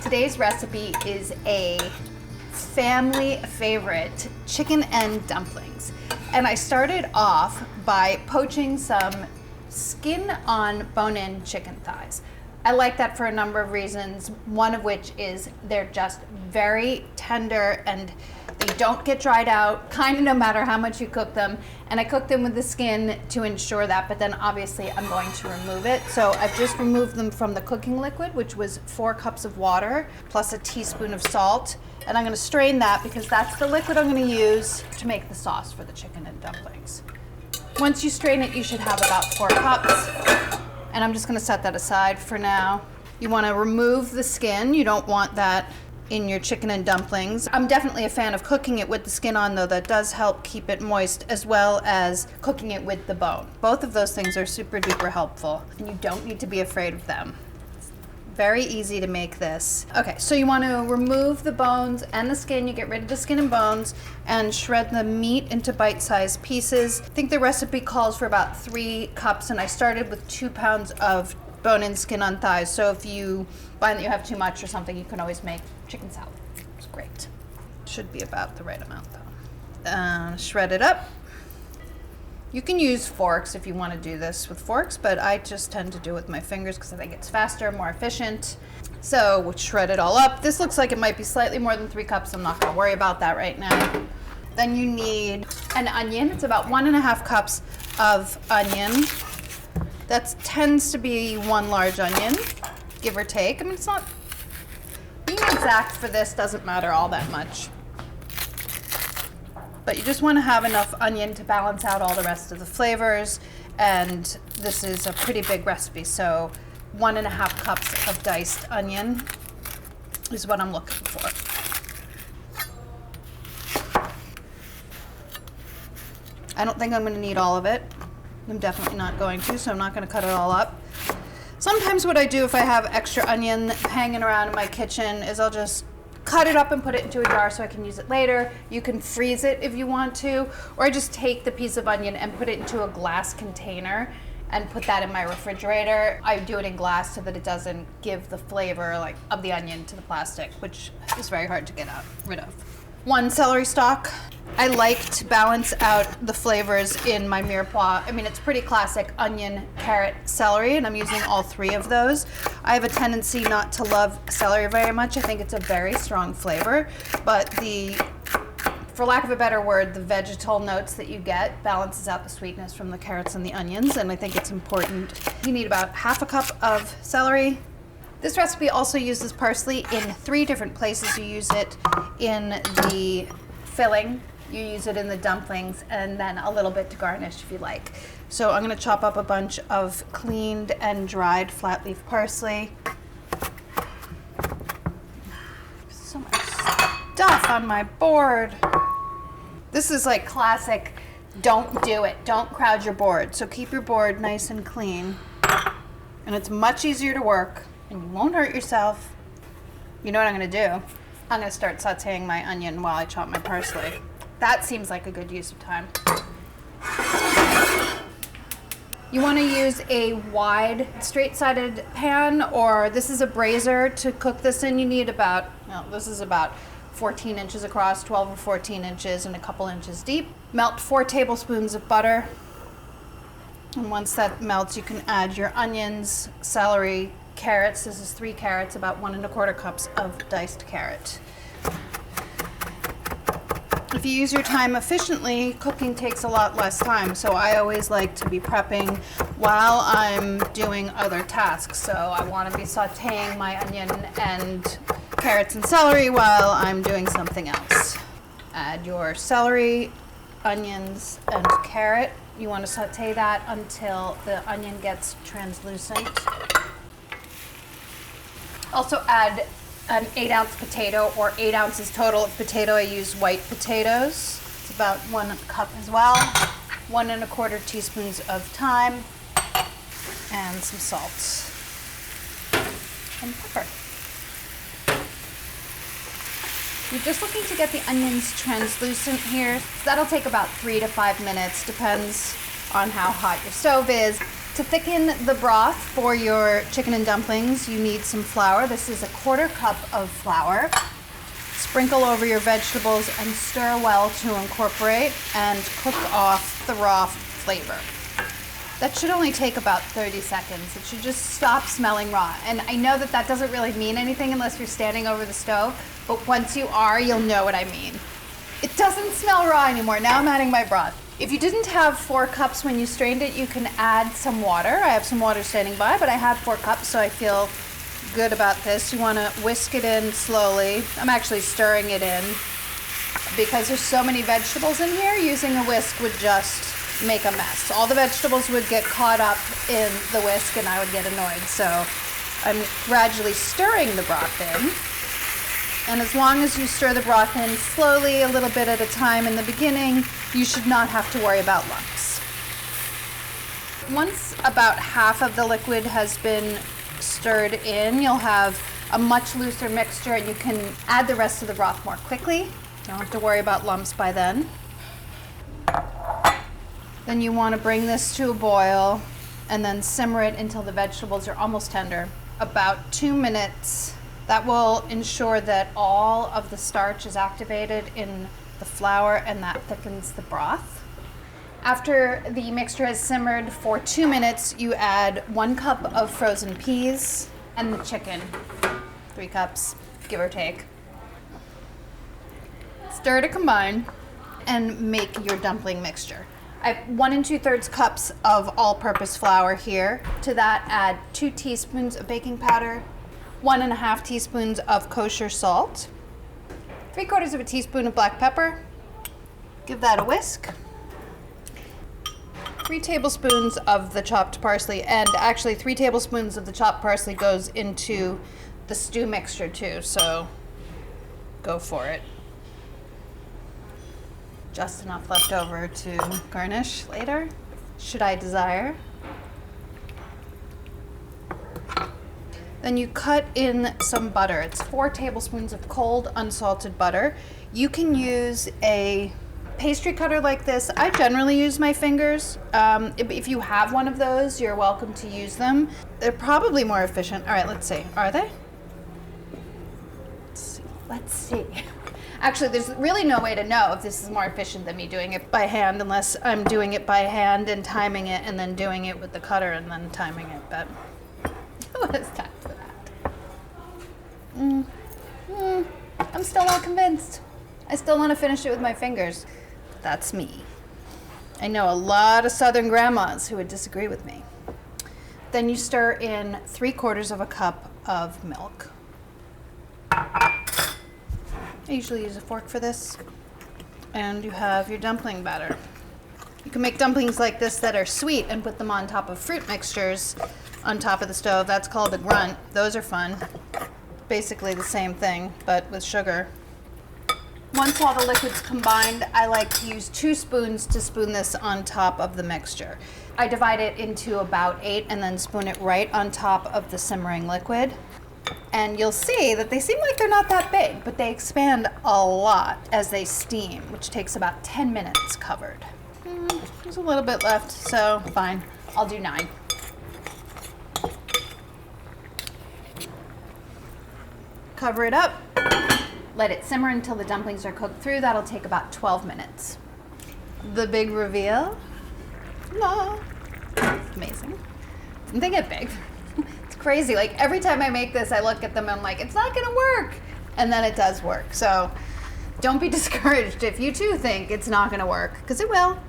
Today's recipe is a family favorite, chicken and dumplings. And I started off by poaching some skin on bone-in chicken thighs. I like that for a number of reasons, one of which is they're just very tender and they don't get dried out, kind of no matter how much you cook them. And I cook them with the skin to ensure that, but then obviously I'm going to remove it. So I've just removed them from the cooking liquid, which was 4 cups of water plus a teaspoon of salt. And I'm going to strain that because that's the liquid I'm going to use to make the sauce for the chicken and dumplings. Once you strain it, you should have about 4 cups. And I'm just going to set that aside for now. You want to remove the skin. You don't want that in your chicken and dumplings. I'm definitely a fan of cooking it with the skin on, though. That does help keep it moist, as well as cooking it with the bone. Both of those things are super duper helpful, and you don't need to be afraid of them. Very easy to make this. Okay, so you want to remove the bones and the skin. You get rid of the skin and bones and shred the meat into bite-sized pieces. I think the recipe calls for about 3 cups, and I started with 2 pounds of bone-in skin on thighs. So if you find that you have too much or something, you can always make chicken salad. It's great. Should be about the right amount though. Shred it up. You can use forks if you want to do this with forks, but I just tend to do it with my fingers because I think it's faster, more efficient. So we'll shred it all up. This looks like it might be slightly more than 3 cups. I'm not going to worry about that right now. Then you need an onion. It's about 1.5 cups of onion. That tends to be 1 large onion, give or take. I mean, it's not, being exact for this doesn't matter all that much. But you just want to have enough onion to balance out all the rest of the flavors. And this is a pretty big recipe, so 1.5 cups of diced onion is what I'm looking for. I don't think I'm going to need all of it. I'm definitely not going to, so I'm not going to cut it all up. Sometimes what I do if I have extra onion hanging around in my kitchen is I'll just cut it up and put it into a jar so I can use it later. You can freeze it if you want to, or I just take the piece of onion and put it into a glass container and put that in my refrigerator. I do it in glass so that it doesn't give the flavor of the onion to the plastic, which is very hard to get rid of. 1 celery stalk. I like to balance out the flavors in my mirepoix. I mean, it's pretty classic onion, carrot, celery, and I'm using all 3 of those. I have a tendency not to love celery very much. I think it's a very strong flavor, but for lack of a better word, the vegetal notes that you get balances out the sweetness from the carrots and the onions, and I think it's important. You need about 1/2 cup of celery. This recipe also uses parsley in 3 different places. You use it in the filling, you use it in the dumplings, and then a little bit to garnish if you like. So I'm going to chop up a bunch of cleaned and dried flat leaf parsley. So much stuff on my board. This is like classic, don't do it. Don't crowd your board. So keep your board nice and clean. And it's much easier to work, and you won't hurt yourself. You know what I'm going to do? I'm going to start sauteing my onion while I chop my parsley. That seems like a good use of time. You want to use a wide, straight-sided pan, or this is a brazier to cook this in. You need this is about 14 inches across, 12 or 14 inches, and a couple inches deep. Melt 4 tablespoons of butter. And once that melts, you can add your onions, celery, carrots. This is 3 carrots, about 1.25 cups of diced carrot. If you use your time efficiently, cooking takes a lot less time. So I always like to be prepping while I'm doing other tasks. So I want to be sauteing my onion and carrots and celery while I'm doing something else. Add your celery, onions, and carrot. You want to saute that until the onion gets translucent. Also add an 8-ounce potato, or 8 ounces total of potato. I use white potatoes. It's about 1 cup as well. 1.25 teaspoons of thyme, and some salt and pepper. You're just looking to get the onions translucent here. That'll take about 3 to 5 minutes, depends on how hot your stove is. To thicken the broth for your chicken and dumplings, you need some flour. This is a 1/4 cup of flour. Sprinkle over your vegetables and stir well to incorporate and cook off the raw flavor. That should only take about 30 seconds. It should just stop smelling raw. And I know that that doesn't really mean anything unless you're standing over the stove, but once you are, you'll know what I mean. It doesn't smell raw anymore. Now I'm adding my broth. If you didn't have 4 cups when you strained it, you can add some water. I have some water standing by, but I had 4 cups, so I feel good about this. You want to whisk it in slowly. I'm actually stirring it in because there's so many vegetables in here. Using a whisk would just make a mess. All the vegetables would get caught up in the whisk and I would get annoyed. So I'm gradually stirring the broth in. And as long as you stir the broth in slowly, a little bit at a time in the beginning, you should not have to worry about lumps. Once about half of the liquid has been stirred in, you'll have a much looser mixture and you can add the rest of the broth more quickly. You don't have to worry about lumps by then. Then you want to bring this to a boil and then simmer it until the vegetables are almost tender. About 2 minutes. That will ensure that all of the starch is activated in the flour and that thickens the broth. After the mixture has simmered for 2 minutes, you add 1 cup of frozen peas and the chicken, 3 cups, give or take. Stir to combine and make your dumpling mixture. I have 1 2/3 cups of all-purpose flour here. To that, add 2 teaspoons of baking powder, 1 1/2 teaspoons of kosher salt, 3/4 of a teaspoon of black pepper. Give that a whisk. 3 tablespoons of the chopped parsley, and actually 3 tablespoons of the chopped parsley goes into the stew mixture too, so go for it. Just enough left over to garnish later, should I desire. Then you cut in some butter. It's 4 tablespoons of cold, unsalted butter. You can use a pastry cutter like this. I generally use my fingers. If you have one of those, you're welcome to use them. They're probably more efficient. All right, let's see. Are they? Let's see. Actually, there's really no way to know if this is more efficient than me doing it by hand, unless I'm doing it by hand and timing it and then doing it with the cutter and then timing it, but it's time for that. I'm still not convinced. I still want to finish it with my fingers. That's me. I know a lot of Southern grandmas who would disagree with me. Then you stir in 3/4 of a cup of milk. I usually use a fork for this. And you have your dumpling batter. You can make dumplings like this that are sweet and put them on top of fruit mixtures on top of the stove. That's called a grunt. Those are fun. Basically the same thing, but with sugar. Once all the liquid's combined, I like to use 2 spoons to spoon this on top of the mixture. I divide it into about 8 and then spoon it right on top of the simmering liquid. And you'll see that they seem like they're not that big, but they expand a lot as they steam, which takes about 10 minutes covered. There's a little bit left, so fine. I'll do 9. Cover it up. Let it simmer until the dumplings are cooked through. That'll take about 12 minutes. The big reveal. No. Amazing. Didn't they get big? It's crazy. Like every time I make this, I look at them and I'm like, it's not gonna work. And then it does work. So don't be discouraged if you too think it's not gonna work, because it will.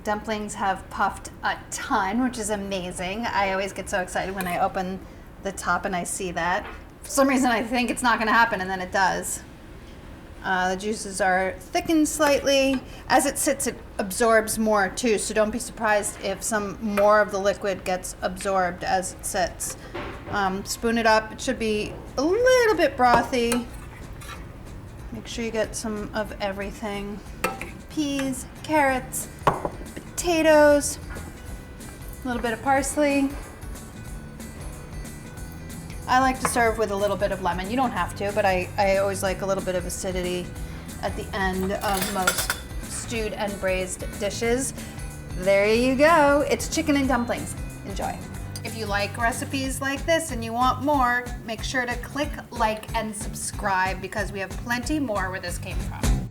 Dumplings have puffed a ton, which is amazing. I always get so excited when I open the top and I see that. For some reason I think it's not gonna happen and then it does. The juices are thickened slightly. As it sits, it absorbs more too, so don't be surprised if some more of the liquid gets absorbed as it sits. Spoon it up. It should be a little bit brothy. Make sure you get some of everything. Peas, carrots, potatoes, a little bit of parsley. I like to serve with a little bit of lemon. You don't have to, but I always like a little bit of acidity at the end of most stewed and braised dishes. There you go. It's chicken and dumplings. Enjoy. If you like recipes like this and you want more, make sure to click like and subscribe because we have plenty more where this came from.